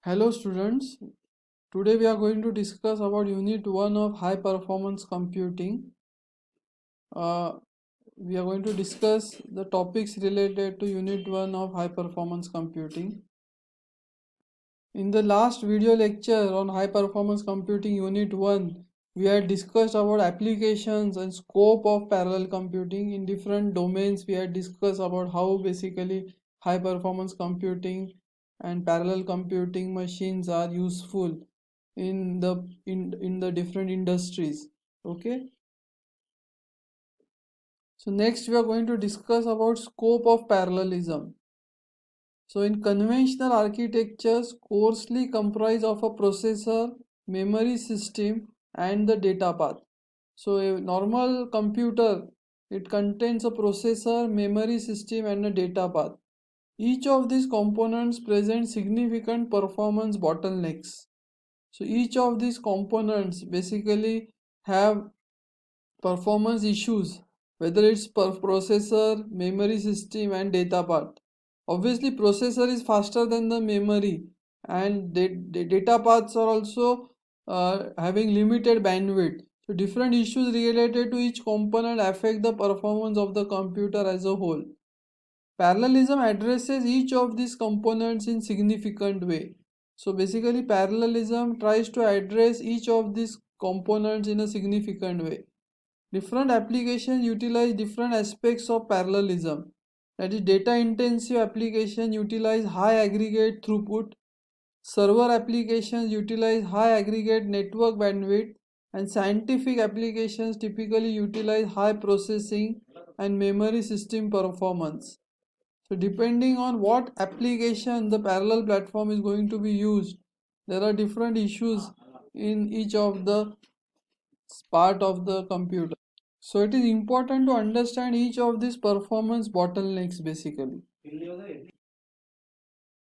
Hello students, today we are going to discuss about unit 1 of high performance computing. Uh, we are going to discuss the topics related to unit 1 of high performance computing. In the last video lecture on high performance computing unit 1, we had discussed about applications and scope of parallel computing in different domains. We had discussed about how basically high performance computing and parallel computing machines are useful in the different industries. Okay, so next we are going to discuss about scope of parallelism. So in conventional architectures, coarsely comprise of a processor, memory system, and the data path. So a normal computer, it contains a processor, memory system, and a data path. Each of these components present significant performance bottlenecks. So each of these components basically have performance issues, whether it's per processor, memory system, and data path. Obviously processor is faster than the memory, and the data paths are also having limited bandwidth. So different issues related to each component affect the performance of the computer as a whole. Parallelism addresses each of these components in significant way. So basically parallelism tries to address each of these components in a significant way. Different applications utilize different aspects of parallelism. That is, data intensive applications utilize high aggregate throughput, server applications utilize high aggregate network bandwidth, and scientific applications typically utilize high processing and memory system performance. So depending on what application the parallel platform is going to be used, there are different issues in each of the part of the computer. So it is important to understand each of these performance bottlenecks basically.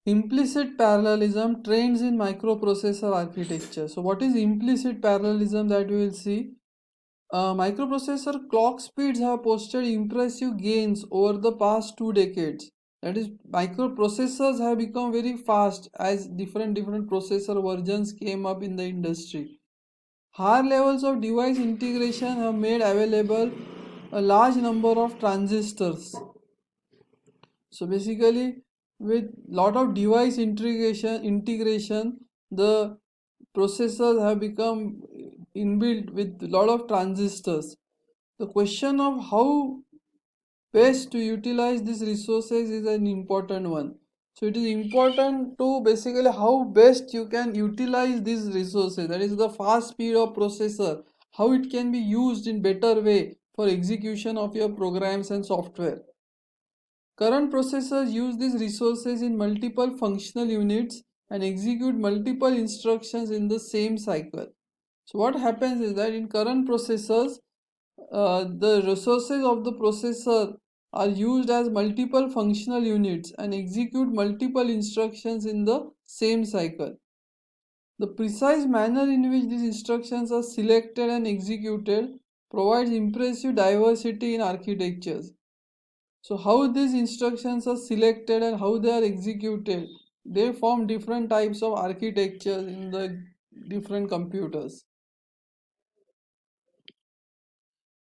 Implicit parallelism trends in microprocessor architecture. So what is implicit parallelism that we will see? Microprocessor clock speeds have posted impressive gains over the past 2 decades. That is, microprocessors have become very fast as different processor versions came up in the industry. Higher levels of device integration have made available a large number of transistors. So basically, with lot of device integration, the processors have become inbuilt with lot of transistors. The question of how best to utilize these resources is an important one. So it is important to basically how best you can utilize these resources, that is the fast speed of processor, how it can be used in better way for execution of your programs and software. Current processors use these resources in multiple functional units and execute multiple instructions in the same cycle. So what happens is that in current processors, the resources of the processor are used as multiple functional units and execute multiple instructions in the same cycle. The precise manner in which these instructions are selected and executed provides impressive diversity in architectures. So how these instructions are selected and how they are executed, they form different types of architectures in the different computers.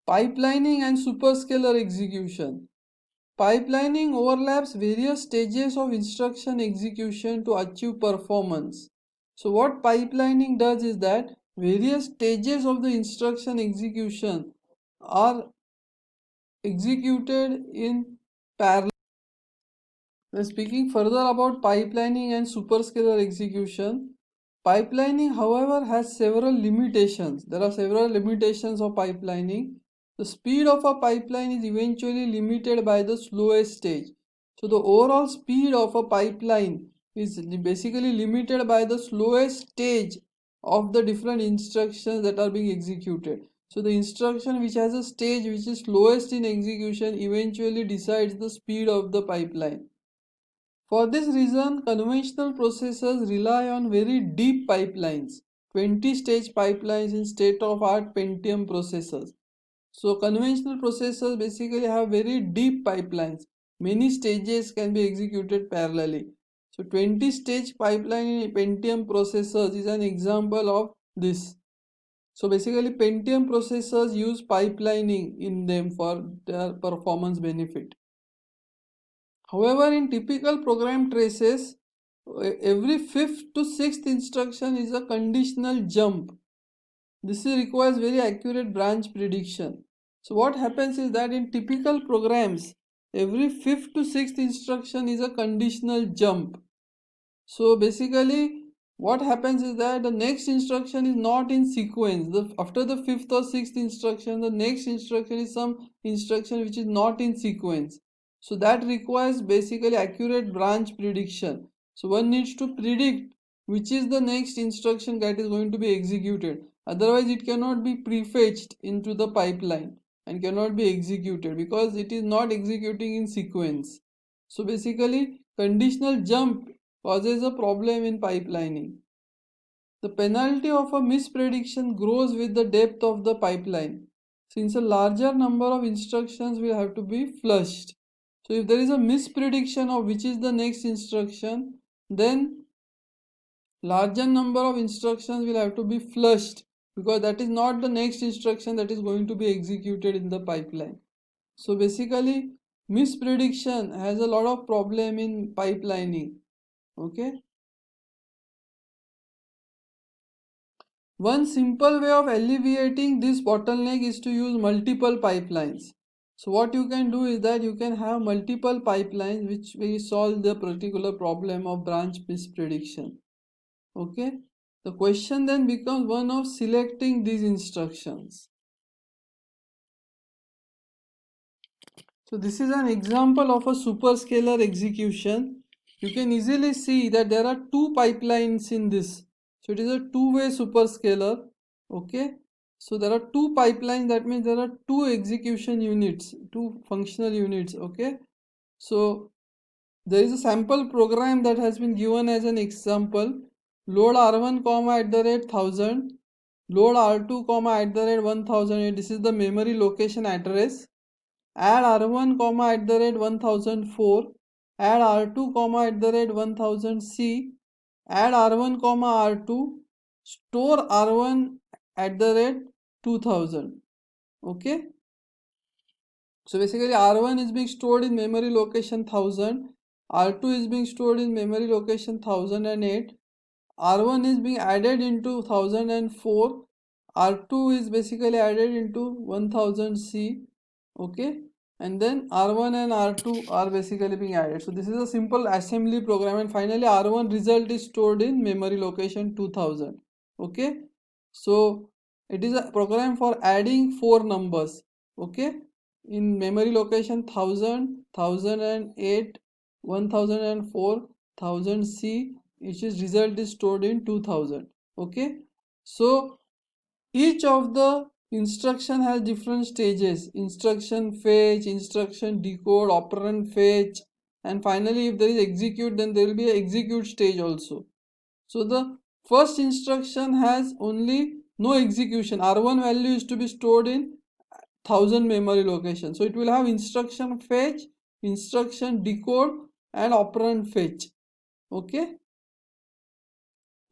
Pipelining and superscalar execution. Pipelining overlaps various stages of instruction execution to achieve performance. So what pipelining does is that various stages of the instruction execution are executed in parallel. When speaking further about pipelining and superscalar execution, pipelining, however, has several limitations. There are several limitations of pipelining. The speed of a pipeline is eventually limited by the slowest stage. So the overall speed of a pipeline is basically limited by the slowest stage of the different instructions that are being executed. So the instruction which has a stage which is slowest in execution eventually decides the speed of the pipeline. For this reason, conventional processors rely on very deep pipelines, 20-stage pipelines in state-of-art Pentium processors. So conventional processors basically have very deep pipelines. Many stages can be executed parallelly. So 20-stage pipeline in Pentium processors is an example of this. So basically Pentium processors use pipelining in them for their performance benefit. However, in typical program traces, every fifth to sixth instruction is a conditional jump. This requires very accurate branch prediction. So what happens is that in typical programs, every fifth to sixth instruction is a conditional jump. So basically what happens is that the next instruction is not in sequence. After the fifth or sixth instruction, the next instruction is some instruction which is not in sequence. So that requires basically accurate branch prediction. So one needs to predict which is the next instruction that is going to be executed. Otherwise it cannot be prefetched into the pipeline and cannot be executed because it is not executing in sequence. So basically conditional jump causes a problem in pipelining. The penalty of a misprediction grows with the depth of the pipeline, since a larger number of instructions will have to be flushed. So if there is a misprediction of which is the next instruction, then larger number of instructions will have to be flushed because that is not the next instruction that is going to be executed in the pipeline. So basically misprediction has a lot of problem in pipelining. Okay. One simple way of alleviating this bottleneck is to use multiple pipelines. So what you can do is that you can have multiple pipelines which will solve the particular problem of branch misprediction. Okay. The question then becomes one of selecting these instructions. So this is an example of a superscalar execution. You can easily see that there are two pipelines in this. So it is a two-way superscalar. Okay. So there are two pipelines. That means there are two execution units, two functional units. Okay. So there is a sample program that has been given as an example. Load R1 comma at the rate 1000. Load R2 comma at the rate 1008. This is the memory location address. Add R1 comma at the rate 1004. Add R2 comma at the rate 1000C. Add R1 comma R2. Store R1 at the rate 2000. Okay. So basically R1 is being stored in memory location 1000. R2 is being stored in memory location 1008. R1 is being added into 1004. R2 is basically added into 1000C. Okay. And then R1 and R2 are basically being added. So this is a simple assembly program, and finally R1 result is stored in memory location 2000. Okay. So it is a program for adding four numbers. Okay. In memory location 1000, 1008, 1004, 1000C, which is result is stored in 2000. Okay. So each of the instruction has different stages: instruction fetch, instruction decode, operand fetch, and finally if there is execute, then there will be an execute stage also. So the first instruction has only no execution. R1 value is to be stored in 1000 memory location. So it will have instruction fetch, instruction decode, and operand fetch. Okay.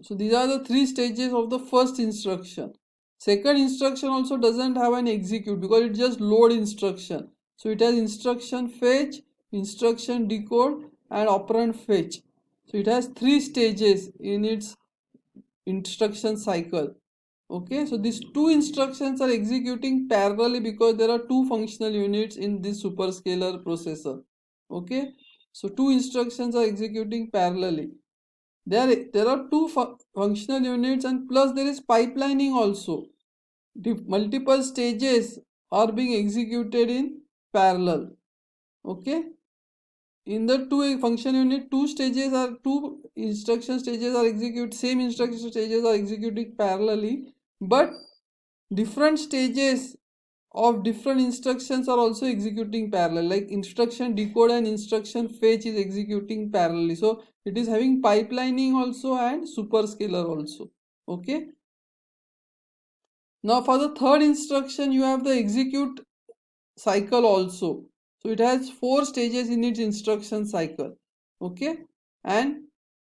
So these are the three stages of the first instruction. Second instruction also doesn't have an execute because it's just load instruction. So it has instruction fetch, instruction decode, and operand fetch. So it has three stages in its instruction cycle. Okay, so these two instructions are executing parallelly because there are two functional units in this superscalar processor. Okay, so two instructions are executing parallelly. There are two functional units, and plus there is pipelining also. The multiple stages are being executed in parallel. Okay. In the two function unit, two instruction stages are executed, same instruction stages are executing parallelly, but different stages of different instructions are also executing parallel, like instruction decode and instruction fetch is executing parallelly. So it is having pipelining also and superscalar also. Okay. Now for the third instruction you have the execute cycle also. So it has four stages in its instruction cycle. Okay. And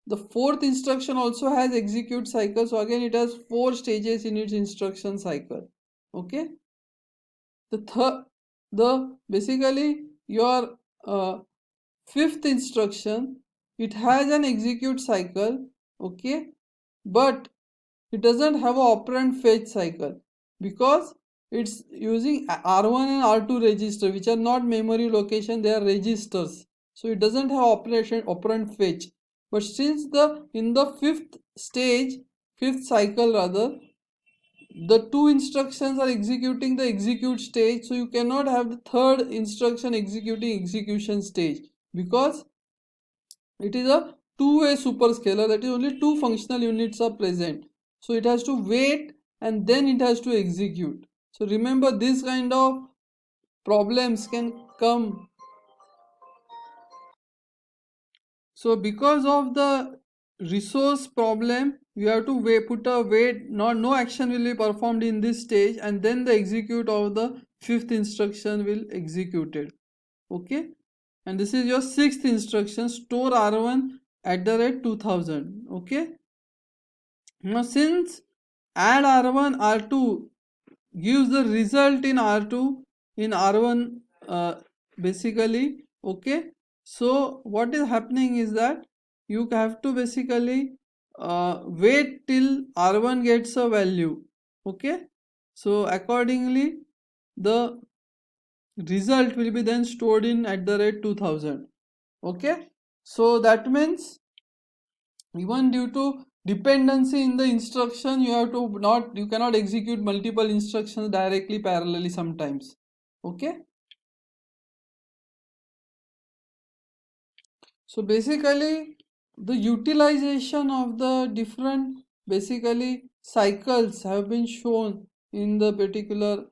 The fourth instruction also has execute cycle. So again, it has 4 stages in its instruction cycle. Okay. The basically your fifth instruction, it has an execute cycle. Okay, but it doesn't have a operand fetch cycle because it's using R1 and R2 register, which are not memory location, they are registers. So it doesn't have operand fetch. But since in the fifth cycle rather, the two instructions are executing the execute stage, so you cannot have the third instruction executing execution stage because it is a two-way superscalar, that is only two functional units are present. So it has to wait and then it has to execute. So remember, this kind of problems can come. So because of the resource problem, you have to put a wait, no action will be performed in this stage, and then the execute of the fifth instruction will executed. Okay, and this is your sixth instruction, store R1 at the rate 2000. Okay, now since add R1 R2 gives the result in R2 in R1 basically. Okay, so what is happening is that you have to basically wait till R1 gets a value. Okay, so accordingly the result will be then stored in at the rate 2000. Okay, so that means even due to dependency in the instruction, you cannot execute multiple instructions directly parallelly sometimes. Okay, so basically the utilization of the different basically cycles have been shown in the particular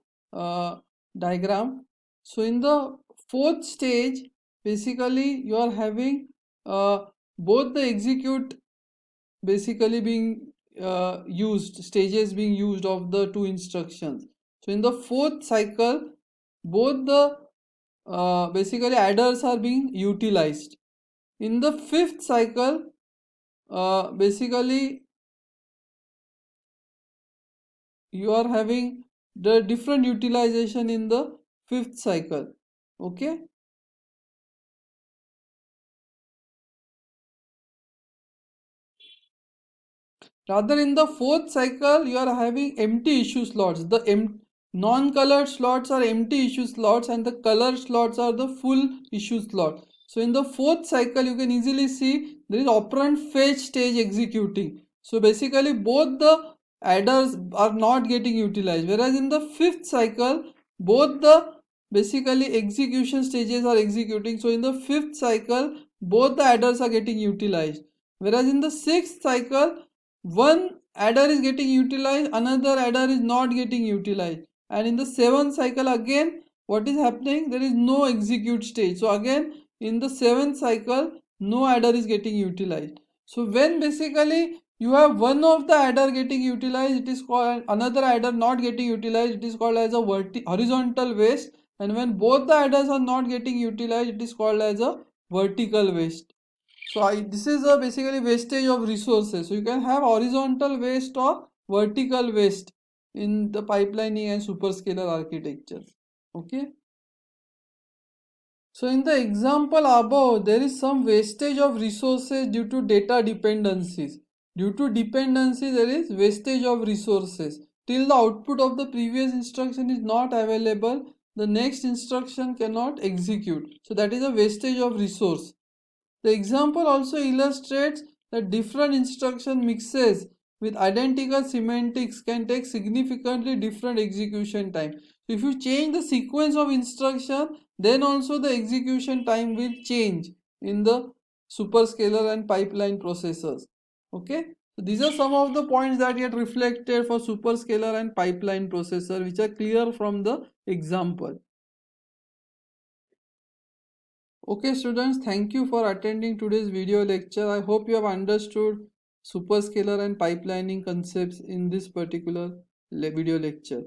diagram. So in the fourth stage, basically you are having both the execute basically being stages being used of the two instructions. So in the fourth cycle, both the basically adders are being utilized. In the fifth cycle, basically you are having the different utilization in the fifth cycle. Okay, rather in the fourth cycle you are having empty issue slots. The non-colored slots are empty issue slots and the colored slots are the full issue slot. So in the fourth cycle you can easily see there is operand fetch stage executing. So basically both the adders are not getting utilized, whereas in the fifth cycle both the basically execution stages are executing. So in the fifth cycle both the adders are getting utilized, whereas in the sixth cycle one adder is getting utilized, another adder is not getting utilized, and in the seventh cycle again what is happening, there is no execute stage. So again in the seventh cycle no adder is getting utilized. So when basically you have one of the adder getting utilized, it is called, another adder not getting utilized, it is called as a horizontal waste, and when both the adders are not getting utilized, it is called as a vertical waste. So this is a basically wastage of resources. So you can have horizontal waste or vertical waste in the pipelining and superscalar architecture. Okay. So in the example above, there is some wastage of resources due to data dependencies. Due to dependency, there is wastage of resources. Till the output of the previous instruction is not available, the next instruction cannot execute. So that is a wastage of resource. The example also illustrates that different instruction mixes with identical semantics can take significantly different execution time. So if you change the sequence of instruction, then also the execution time will change in the superscalar and pipeline processors. Okay, so these are some of the points that get reflected for superscalar and pipeline processor, which are clear from the example. Okay students, thank you for attending today's video lecture. I hope you have understood superscalar and pipelining concepts in this particular video lecture.